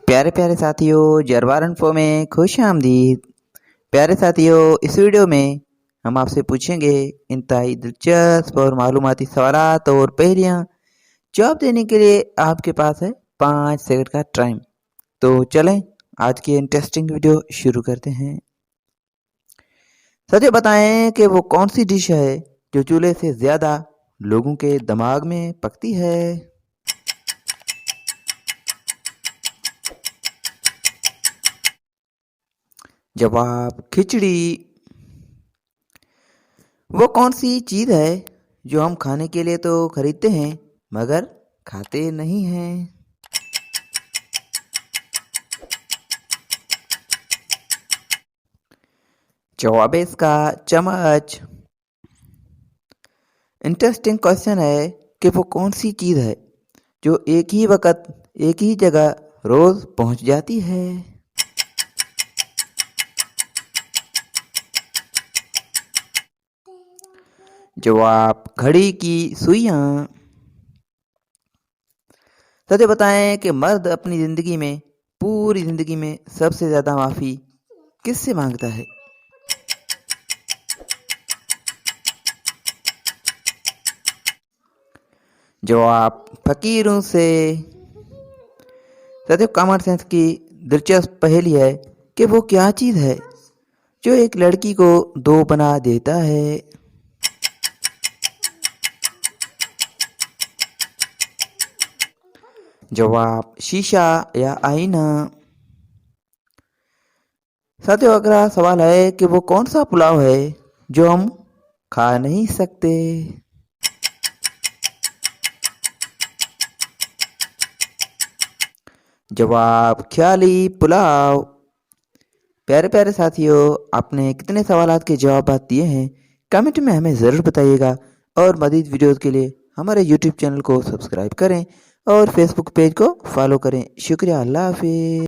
प्यारे प्यारे साथियों, जरवार इन्फो में खुश आमदीद। प्यारे साथियों, इस वीडियो में हम आपसे पूछेंगे इंतहाई दिलचस्प और मालूमाती सवालात और पहेलियाँ। जवाब देने के लिए आपके पास है 5 सेकंड का टाइम। तो चलें आज की इंटरेस्टिंग वीडियो शुरू करते हैं। साथियों, बताएं कि वो कौन सी डिश है जो चूल्हे से ज़्यादा लोगों के दिमाग में पकती है। जवाब खिचड़ी। वो कौन सी चीज़ है जो हम खाने के लिए तो खरीदते हैं मगर खाते नहीं हैं। जवाब है इसका चम्मच। इंटरेस्टिंग क्वेश्चन है कि वो कौन सी चीज़ है जो एक ही वक्त एक ही जगह रोज पहुंच जाती है। जवाब घड़ी की सुइयां। सत्य बताएं कि मर्द अपनी जिंदगी में पूरी जिंदगी में सबसे ज्यादा माफी किससे मांगता है। जवाब फकीरों से। सत्य कॉमन सेंस की दिलचस्प पहेली है कि वो क्या चीज है जो एक लड़की को दो बना देता है। जवाब शीशा या आईना। साथियों, अगला सवाल है कि वो कौन सा पुलाव है जो हम खा नहीं सकते। जवाब ख्याली पुलाव। प्यारे प्यारे साथियों, आपने कितने सवालात के जवाब दिए हैं कमेंट में हमें ज़रूर बताइएगा और मज़ीद वीडियोस के लिए हमारे यूट्यूब चैनल को सब्सक्राइब करें और फेसबुक पेज को फॉलो करें। शुक्रिया। अल्लाह हाफिज़।